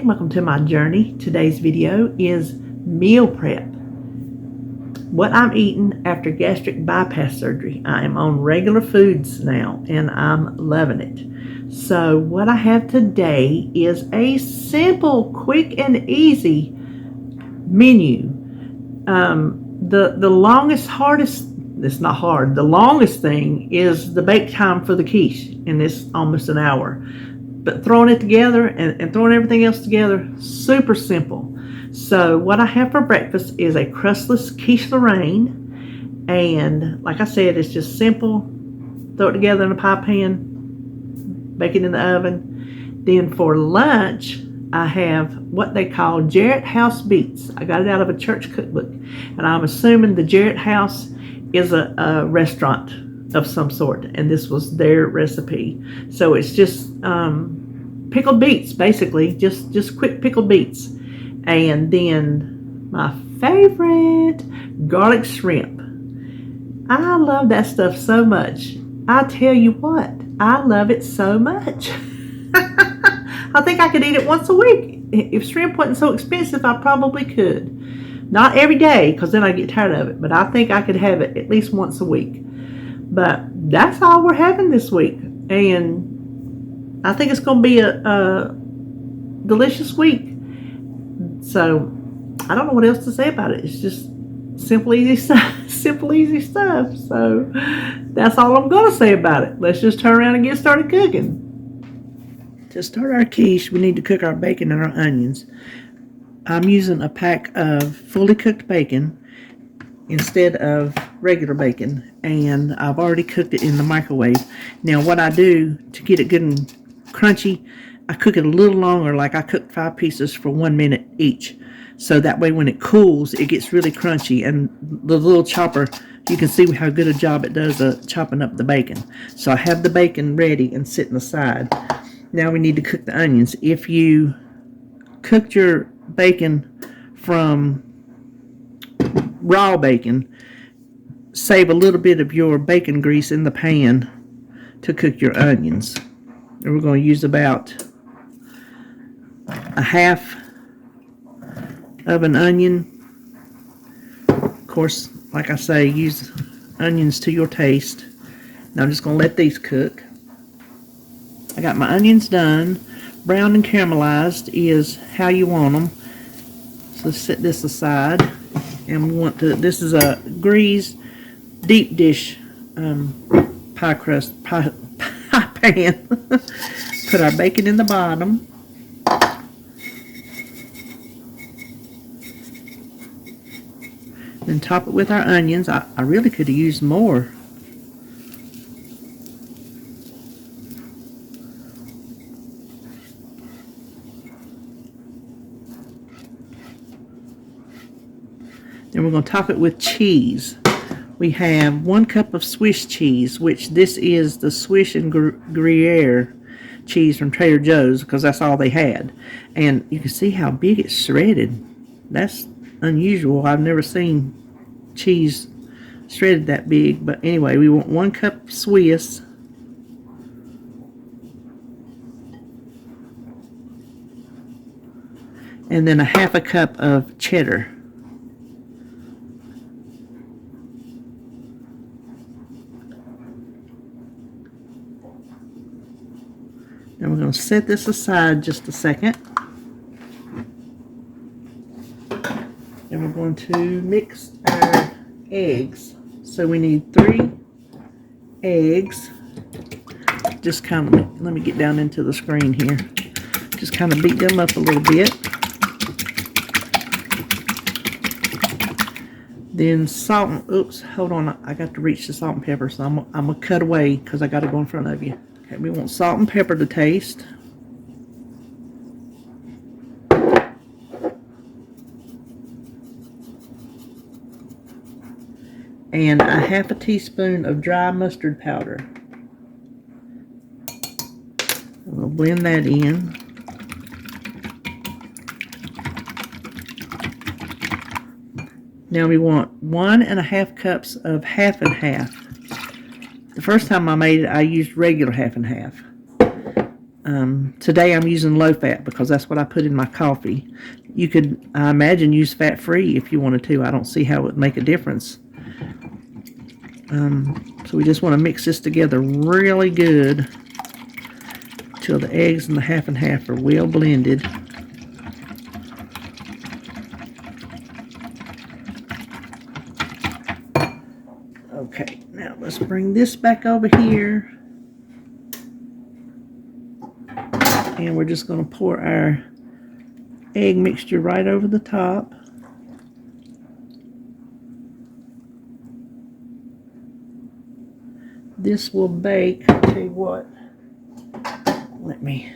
welcome to my journey. Today's video is meal prep. What I'm eating after gastric bypass surgery. I am on regular foods now and I'm loving it. So what I have today is a simple, quick and easy menu. The longest thing is the bake time for the quiche, and it's almost an hour. But throwing it together and throwing everything else together, super simple. So what I have for breakfast is a Crustless Quiche Lorraine, and like I said, it's just simple. Throw it together in a pie pan, bake it in the oven. Then for lunch, I have what they call Jarret House Beets. I got it out of a church cookbook, and I'm assuming the Jarret House is a restaurant of some sort, and this was their recipe. So it's just pickled beets, basically, just quick pickled beets. And then my favorite, garlic shrimp. I love that stuff so much. I tell you what, I love it so much. I think I could eat it once a week. If shrimp wasn't so expensive, I probably could. Not every day, because then I get tired of it, but I think I could have it at least once a week. But that's all we're having this week, and I think it's going to be a delicious week. So I don't know what else to say about it. It's just simple, easy stuff. Simple, easy stuff. So that's all I'm going to say about it. Let's just turn around and get started cooking. To start our quiche, we need to cook our bacon and our onions. I'm using a pack of fully cooked bacon instead of regular bacon, and I've already cooked it in the microwave. Now what I do to get it good and crunchy, I cook it a little longer, like I cook 5 pieces for 1 minute each, so that way when it cools it gets really crunchy, and the little chopper, you can see how good a job it does of chopping up the bacon. So I have the bacon ready and sitting aside. Now we need to cook the onions. If you cooked your bacon from raw bacon, save a little bit of your bacon grease in the pan to cook your onions. And we're going to use about a half of an onion. Of course, like I say, use onions to your taste. Now I'm just going to let these cook. I got my onions done. Browned and caramelized is how you want them. So set this aside. And we want to, this is a greased deep dish pie pan. Put our bacon in the bottom. Then top it with our onions. I really could have used more. Then we're going to top it with cheese. We have 1 cup of Swiss cheese, which this is the Swiss and Gruyere cheese from Trader Joe's, because that's all they had. And you can see how big it's shredded. That's unusual. I've never seen cheese shredded that big. But anyway, we want 1 cup Swiss. And then a half a cup of cheddar. And we're going to set this aside just a second. And we're going to mix our eggs. So we need 3 eggs. Just kind of, let me get down into the screen here. Just kind of beat them up a little bit. Then salt and, oops, hold on, I got to reach the salt and pepper, so I'm going to cut away because I got to go in front of you. Okay, we want salt and pepper to taste. And a half a teaspoon of dry mustard powder. We'll blend that in. Now we want 1.5 cups of half and half. The first time I made it, I used regular half and half. Today I'm using low fat because that's what I put in my coffee. You could, I imagine, use fat free if you wanted to. I don't see how it would make a difference. So we just want to mix this together really good till the eggs and the half and half are well blended. Okay, now let's bring this back over here. And we're just going to pour our egg mixture right over the top. This will bake, I'll tell you what, let me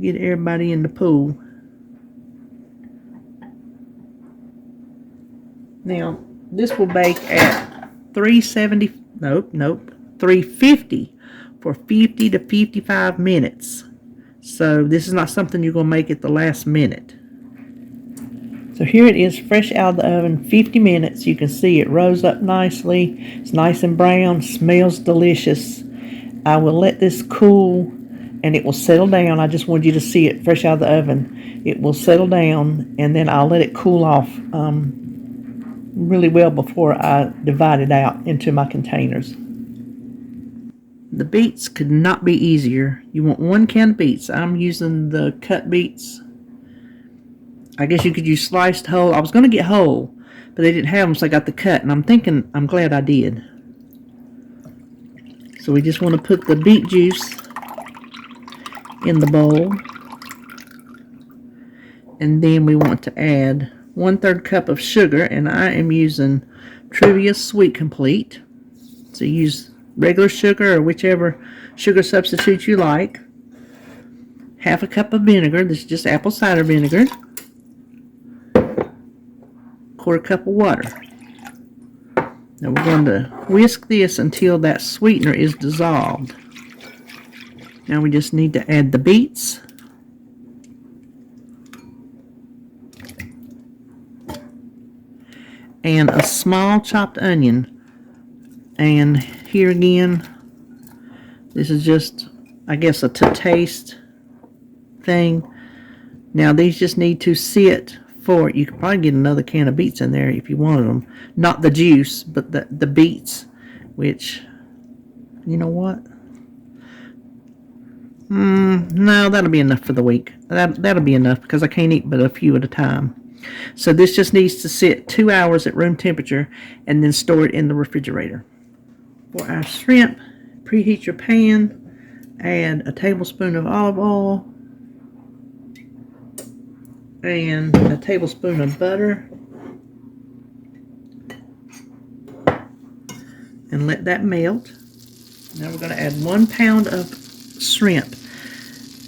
get everybody in the pool. Now, this will bake at 350 for 50 to 55 minutes. So this is not something you're going to make at the last minute. So here it is, fresh out of the oven, 50 minutes. You can see it rose up nicely. It's nice and brown, smells delicious. I will let this cool and it will settle down. I just wanted you to see it fresh out of the oven. It will settle down and then I'll let it cool off really well before I divide it out into my containers. The beets could not be easier. You want 1 can of beets. I'm using the cut beets. I guess you could use sliced whole. I was going to get whole, but they didn't have them, so I got the cut. And I'm thinking, I'm glad I did. So we just want to put the beet juice in the bowl. And then we want to add 1/3 cup of sugar. And I am using Trivia Sweet Complete. So use regular sugar or whichever sugar substitute you like. 1/2 cup of vinegar. This is just apple cider vinegar. 1/4 cup of water. Now we're going to whisk this until that sweetener is dissolved. Now we just need to add the beets. And a small chopped onion. And here again, this is just, I guess, a to taste thing. Now these just need to sit for, you could probably get another can of beets in there if you wanted them. Not the juice, but the beets, which, you know what? No, that'll be enough for the week. That'll be enough because I can't eat but a few at a time. So this just needs to sit 2 hours at room temperature and then store it in the refrigerator. For our shrimp, preheat your pan, add a tablespoon of olive oil, and a tablespoon of butter, and let that melt. Now we're going to add 1 pound of shrimp.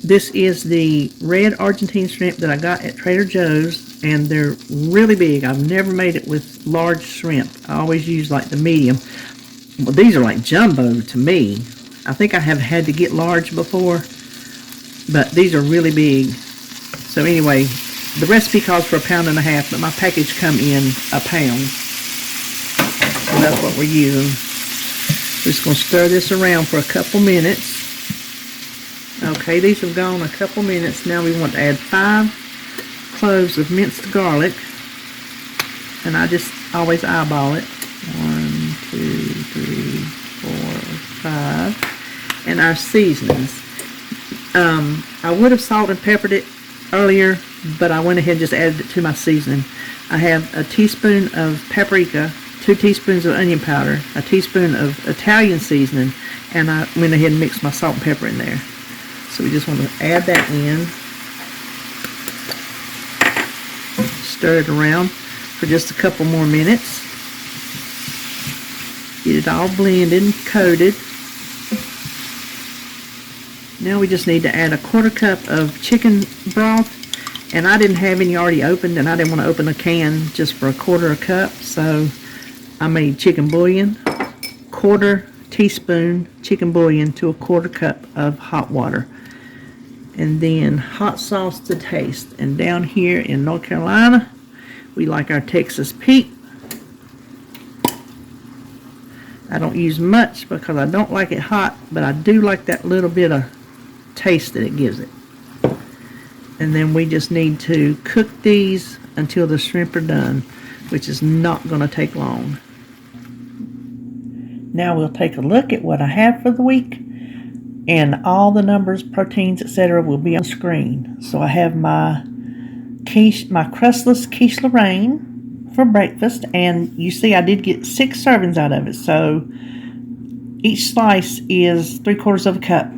This is the red Argentine shrimp that I got at Trader Joe's, and they're really big. I've never made it with large shrimp. I always use like the medium. Well, these are like jumbo to me. I think I have had to get large before, but these are really big. So anyway, the recipe calls for 1.5 pounds, but my package come in 1 pound. So that's what we're using. We're just going to stir this around for a couple minutes. Okay, these have gone a couple minutes. Now we want to add 5 cloves of minced garlic. And I just always eyeball it. 1, 2, 3, 4, 5. And our seasonings. I would have salt and peppered it earlier, but I went ahead and just added it to my seasoning. I have a teaspoon of paprika, 2 teaspoons of onion powder, a teaspoon of Italian seasoning, and I went ahead and mixed my salt and pepper in there. So we just want to add that in. Stir it around for just a couple more minutes. Get it all blended and coated. Now we just need to add a 1/4 cup of chicken broth. And I didn't have any already opened, and I didn't want to open a can just for 1/4 cup. So I made chicken bouillon, 1/4 teaspoon chicken bouillon to a 1/4 cup of hot water. And then hot sauce to taste. And down here in North Carolina, we like our Texas Pete. I don't use much because I don't like it hot, but I do like that little bit of taste that it gives it. And then we just need to cook these until the shrimp are done, which is not going to take long. Now we'll take a look at what I have for the week, and all the numbers, proteins, etc. will be on the screen. So I have my Crustless Quiche Lorraine for breakfast, and you see I did get 6 servings out of it. So each slice is 3/4 of a cup.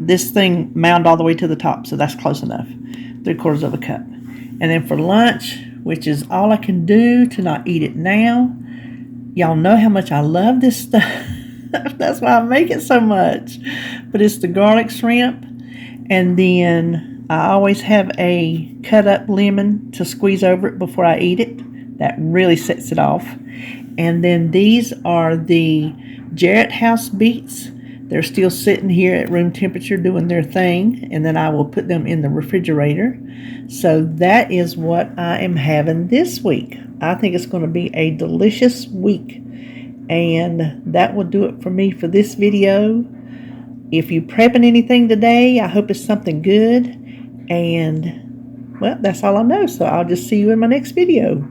This thing mound all the way to the top, so that's close enough. 3/4 of a cup. And then for lunch, which is all I can do to not eat it now. Y'all know how much I love this stuff. That's why I make it so much. But it's the garlic shrimp. And then I always have a cut up lemon to squeeze over it before I eat it. That really sets it off. And then these are the Jarret house beets. They're still sitting here at room temperature doing their thing. And then I will put them in the refrigerator. So that is what I am having this week. I think it's going to be a delicious week. And that will do it for me for this video. If you're prepping anything today, I hope it's something good. And, well, that's all I know. So I'll just see you in my next video.